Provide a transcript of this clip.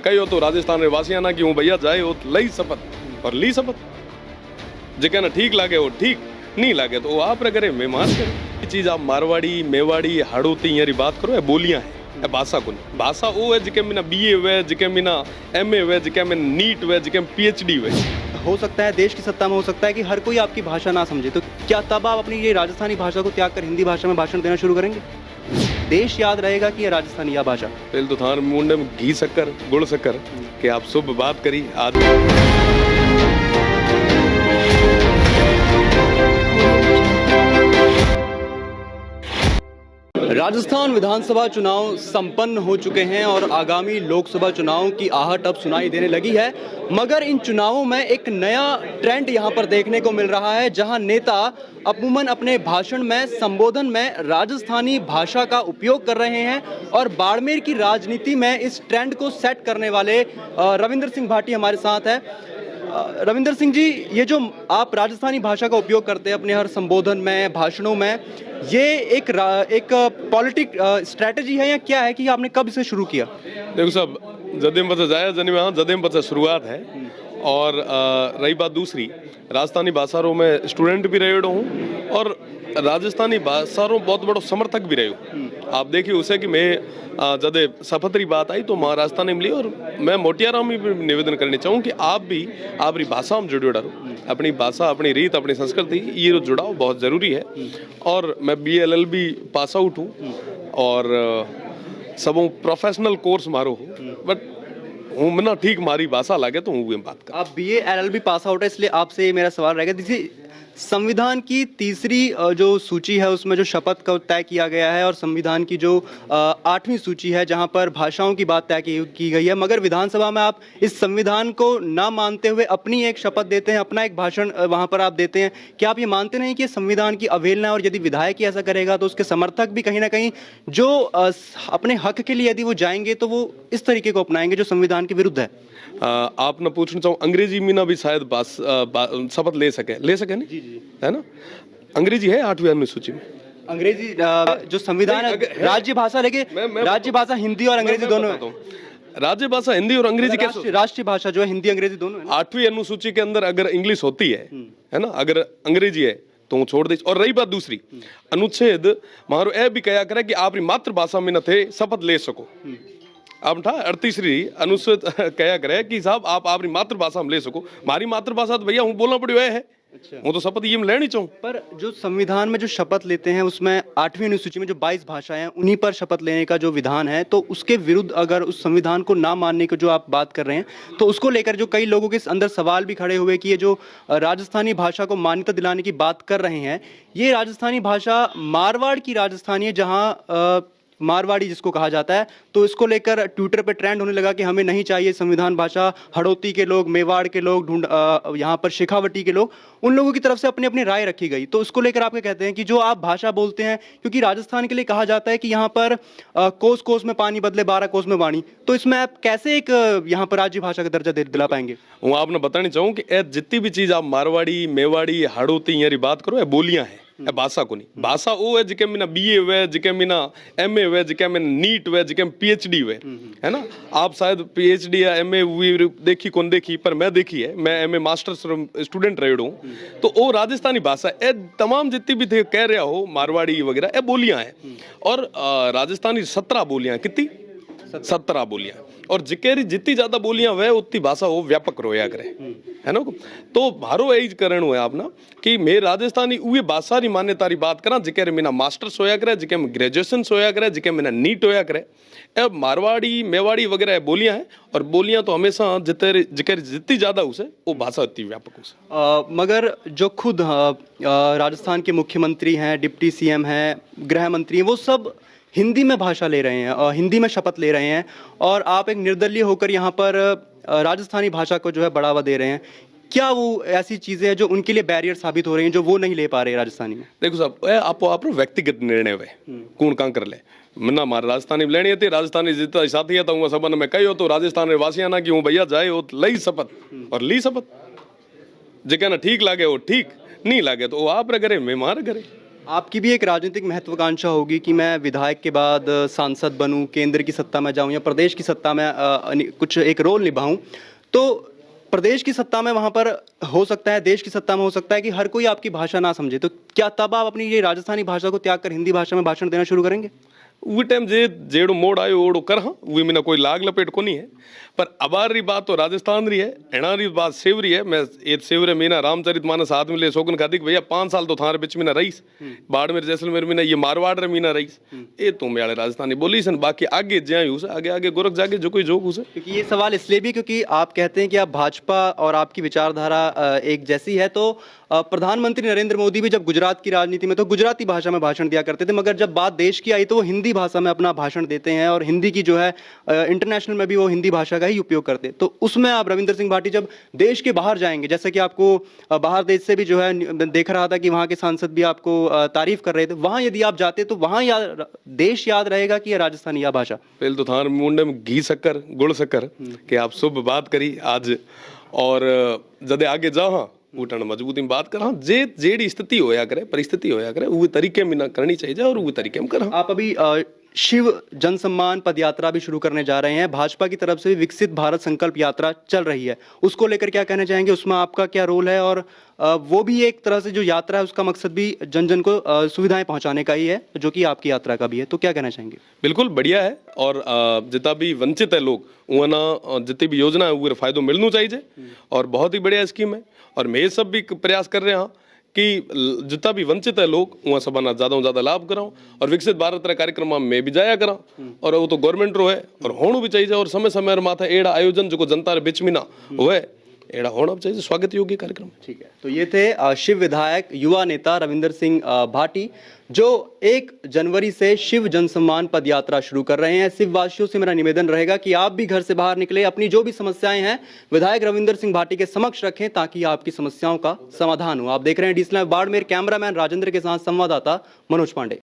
कहो तो राजस्थान वासियां ना कि हूँ भैया जाए वो लई शपथ और ली शपथ जेके ना ठीक लागे वो ठीक नहीं लागे तो वो आप रे करे मेहमान करे। ये चीज आप मारवाड़ी मेवाड़ी हाड़ौती यारी बात करो, ये बोलियां है, भाषा को नहीं। भाषा वो है जिके बिना BA हुए, जिके बिना MA हुए, जिके बिना नीट हुए, जिके PhD हुए। हो सकता है देश की सत्ता में हो सकता है कि हर कोई आपकी भाषा ना समझे, तो क्या तब आप अपनी ये राजस्थानी भाषा को त्याग कर हिंदी भाषा में भाषण देना शुरू करेंगे? देश याद रहेगा कि ये राजस्थानी या भाषा? पहले तो थार मुंडे में घी शक्कर गुड़ शक्कर कि आप शुभ बात करी आज। राजस्थान विधानसभा चुनाव संपन्न हो चुके हैं और आगामी लोकसभा चुनाव की आहट अब सुनाई देने लगी है। मगर इन चुनावों में एक नया ट्रेंड यहां पर देखने को मिल रहा है, जहां नेता अमूमन अपने भाषण में, संबोधन में राजस्थानी भाषा का उपयोग कर रहे हैं। और बाड़मेर की राजनीति में इस ट्रेंड को सेट करने वाले रविंद्र सिंह भाटी हमारे साथ है। रविंद्र सिंह जी, ये जो आप राजस्थानी भाषा का उपयोग करते हैं अपने हर संबोधन में, भाषणों में, ये एक पॉलिटिक स्ट्रेटजी है या क्या है कि आपने कब इसे शुरू किया? देखो साहब, जदेम बचा जाया जनी में जदेम बचा शुरुआत है। और रही बात दूसरी, राजस्थानी भाषारों में स्टूडेंट भी रहे हूँ और राजस्थानी भाषारों बहुत बड़ो समर्थक भी रहे हूँ। आप देखिए उसे कि मैं जदे सफतरी बात आई तो मैं राजस्थानी मिली और मैं मोटियाराम में भी निवेदन करने चाहूँ कि आप भी आपरी भाषा में जुड़े रहो। अपनी भाषा, अपनी रीत, अपनी संस्कृति, ये जुड़ाव बहुत ज़रूरी है। और मैं BA-LLB पास आउट हूँ और सबों प्रोफेशनल कोर्स मारो हूँ, बट हूँ ना ठीक मारी भाषा लगे तो हूँ बात कर। आप BA-LLB पास आउट है, इसलिए आपसे मेरा सवाल रहेगा। देखिए, संविधान की तीसरी जो सूची है उसमें जो शपथ का तय किया गया है और संविधान की जो 8वीं सूची है जहां पर भाषाओं की बात तय की गई है, मगर विधानसभा में आप इस संविधान को ना मानते हुए अपनी एक शपथ देते हैं, अपना एक भाषण वहां पर आप देते हैं। क्या आप ये मानते नहीं कि संविधान की अवहेलना है और यदि विधायक ही ऐसा करेगा तो उसके समर्थक भी कहीं ना कहीं जो अपने हक के लिए यदि वो जाएंगे तो वो इस तरीके को अपनाएंगे जो संविधान के विरुद्ध है? आप ना पूछना चाहूँ, अंग्रेजी में ना भी शायद शपथ ले सके नहीं? जी, है ना? अंग्रेजी है 8वीं अनुसूची में। अंग्रेजी जो संविधान है, राज्य भाषा, लेकिन राज्य भाषा हिंदी और अंग्रेजी दोनों है। राज्य भाषा हिंदी और अंग्रेजी कैसे? राष्ट्रीय भाषा जो है हिंदी अंग्रेजी दोनों है। 8वीं अनुसूची के अंदर अगर इंग्लिश होती है ना, अगर अंग्रेजी है तो वो छोड़ दे। और रही बात दूसरी, अनुच्छेद मारो ए भी कया करे कि आप मातृभाषा में न थे शपथ ले सको। अब था 38वीं अनुच्छेद कया करे कि साहब आप अपनी मातृभाषा में ले सको। हमारी मातृभाषा तो भैया हूँ बोलना पड़े है। अच्छा, वो तो शपथ ये में लेनी चाहूँ। पर जो संविधान में जो शपथ लेते हैं उसमें 8वीं अनुसूची में जो 22 भाषाएं हैं उन्हीं पर शपथ लेने का जो विधान है, तो उसके विरुद्ध अगर उस संविधान को ना मानने को जो आप बात कर रहे हैं तो उसको लेकर जो कई लोगों के अंदर सवाल भी खड़े हुए कि ये जो राजस्थानी भाषा को मान्यता दिलाने की बात कर रहे हैं, ये राजस्थानी भाषा मारवाड़ की राजस्थानी है, जहाँ मारवाड़ी जिसको कहा जाता है, तो इसको लेकर ट्विटर पे ट्रेंड होने लगा कि हमें नहीं चाहिए संविधान भाषा। हड़ौती के लोग, मेवाड़ के लोग, यहाँ पर शेखावटी के लोग, उन लोगों की तरफ से अपनी अपनी राय रखी गई। तो उसको लेकर आप क्या कहते हैं कि जो आप भाषा बोलते हैं, क्योंकि राजस्थान के लिए कहा जाता है कि यहाँ पर कोस कोस में पानी बदले 12 कोस में वाणी, तो इसमें आप कैसे एक यहाँ पर राज्य भाषा का दर्जा दिला पाएंगे? वो आपने बतानी चाहूँ कि जितनी भी चीज आप मारवाड़ी मेवाड़ी हाड़ौती यारी बात करो, ये बोलियां हैं, भाषा को नहीं। भाषा वो है जिके बिना BA हुए, जिके बिना MA हुए, जिके बिना नीट हुए, जिके PhD हुए, है ना? आप शायद PhD या MA हुई देखी कौन देखी, पर मैं देखी है, मैं MA मास्टर्स स्टूडेंट रहे हूँ। तो वो राजस्थानी भाषा ए तमाम जितनी भी थे कह रहा हो मारवाड़ी वगैरह, ये बोलियां हैं। और राजस्थानी 17 बोलियां, कितनी? 17 बोलियां। और जिकेरी जितनी ज्यादा बोलियां वह उतनी भाषा वो व्यापक रोया करे, है ना? तो भारो यही करण हुआ आपना कि मैं राजस्थानी उहे भाषा री मान्यता री बात करा जिके मेरा मास्टर्स होया करे, जिके में ग्रेजुएशन होया करे, जिके मेरा नीट होया करे। अब मारवाड़ी मेवाड़ी वगैरह बोलियां हैं और बोलियां तो हमेशा जितनी ज्यादा उसे वो भाषा उतनी व्यापक उसे। मगर जो खुद राजस्थान के मुख्यमंत्री हैं, डिप्टी CM हैं, गृह मंत्री हैं, वो सब हिंदी में भाषा ले रहे हैं और हिंदी में शपथ ले रहे हैं, और आप एक निर्दलीय होकर यहाँ पर राजस्थानी भाषा को जो है बढ़ावा दे रहे हैं। क्या वो ऐसी चीजें हैं जो उनके लिए बैरियर साबित हो रही हैं जो वो नहीं ले पा रहे राजस्थानी में? देखो साहब, आप व्यक्तिगत निर्णय हुए कौन कहाँ कर ले। मना मार राजस्थानी में लेनी थी, राजस्थानी जितना साथी है तो सबन में कहो तो राजस्थान वासियां ना कि हूँ भैया जाए वो लई शपथ और ली शपथ जेके ना ठीक लागे वो ठीक नहीं लागे तो वो आप रे करे मेहमान करे। आपकी भी एक राजनीतिक महत्वाकांक्षा होगी कि मैं विधायक के बाद सांसद बनूं, केंद्र की सत्ता में जाऊं या प्रदेश की सत्ता में कुछ एक रोल निभाऊं। तो प्रदेश की सत्ता में वहां पर हो सकता है, देश की सत्ता में हो सकता है कि हर कोई आपकी भाषा ना समझे, तो क्या तब आप अपनी ये राजस्थानी भाषा को त्याग कर हिंदी भाषा में भाषण देना शुरू करेंगे? उस टाइम जे जेड़ो मोड़ आयो ओड़ो कर हाँ वे मिना कोई लाग लपेट को नहीं है। पर अबार री बात तो राजस्थान री है, एना री बात सेवरी है। मैं ये सेवरे मीना रामचरितमानस आदमी ले शोकन खादी भैया 5 साल तो थारे बिच मीना रहीस, बाड़मेर जैसलमेर मीना ये मारवाड़ रे मीना रहीस, ये तुम याले राजस्थानी बोली सन। बाकी आगे ज्या हुस आगे आगे गोरख जागे जो कोई जोग हुस। क्योंकि ये सवाल इसलिए भी क्योंकि आप कहते हैं कि आप भाजपा और आपकी विचारधारा एक जैसी है, तो प्रधानमंत्री नरेंद्र मोदी भी जब गुजरात की राजनीति में तो गुजराती भाषा में भाषण दिया करते थे, मगर जब बात देश की आई तो वो हिंदी भाषा में अपना भाषण देते हैं और हिंदी की जो है इंटरनेशनल में भी वो हिंदी भाषा का ही उपयोग करते हैं। तो उसमें आप रविंद्र सिंह भाटी जब देश के बाहर जाएंगे, जैसे कि आपको बाहर देश से भी जो है देख रहा था कि वहाँ के सांसद भी आपको तारीफ कर रहे थे, वहाँ यदि आप जाते तो वहाँ देश याद रहेगा कि राजस्थानी या भाषा? पहले तो थार मुंडे में घी शक्कर गुड़ शक्कर कि आप शुभ बात करी आज, और जदे आगे जाओ हाँ उठन मजबूती में बात कर हाँ जे जेड़ी स्थिति होया करे परिस्थिति होया करे वो तरीके में ना करनी चाहिए और वो तरीके में कर। आप अभी शिव जन सम्मान पद यात्रा भी शुरू करने जा रहे हैं, भाजपा की तरफ से भी विकसित भारत संकल्प यात्रा चल रही है, उसको लेकर क्या कहना चाहेंगे? उसमें आपका क्या रोल है? और वो भी एक तरह से जो यात्रा है उसका मकसद भी जन जन को सुविधाएं पहुंचाने का ही है, जो कि आपकी यात्रा का भी है, तो क्या कहना चाहेंगे? बिल्कुल बढ़िया है, और जितना भी वंचित है लोग वहाँ जितनी भी योजना है वो फायदो मिलना चाहिए, और बहुत ही बढ़िया स्कीम है। और मैं ये सब भी प्रयास कर रहे हैं कि जितना भी वंचित है लोग वहाँ सब ज्यादा लाभ कराऊं, और विकसित भारत रे कार्यक्रम में भी जाया करा, और वो तो गवर्नमेंट रो है और होना भी चाहिए, और समय समय माथा एड़ा आयोजन जो जनता रे बीच में ना हुए एड़ा होना भी चाहिए, स्वागत योग्य कार्यक्रम। ठीक है, तो ये थे शिव विधायक युवा नेता रविंद्र सिंह भाटी, जो 1 जनवरी से शिव जन सम्मान पद यात्रा शुरू कर रहे हैं। शिव वासियों से मेरा निवेदन रहेगा कि आप भी घर से बाहर निकले, अपनी जो भी समस्याएं हैं विधायक रविंद्र सिंह भाटी के समक्ष रखें ताकि आपकी समस्याओं का समाधान हो। आप देख रहे हैं डी बाड़मेर, कैमरामैन राजेंद्र के साथ संवाददाता मनोज पांडे।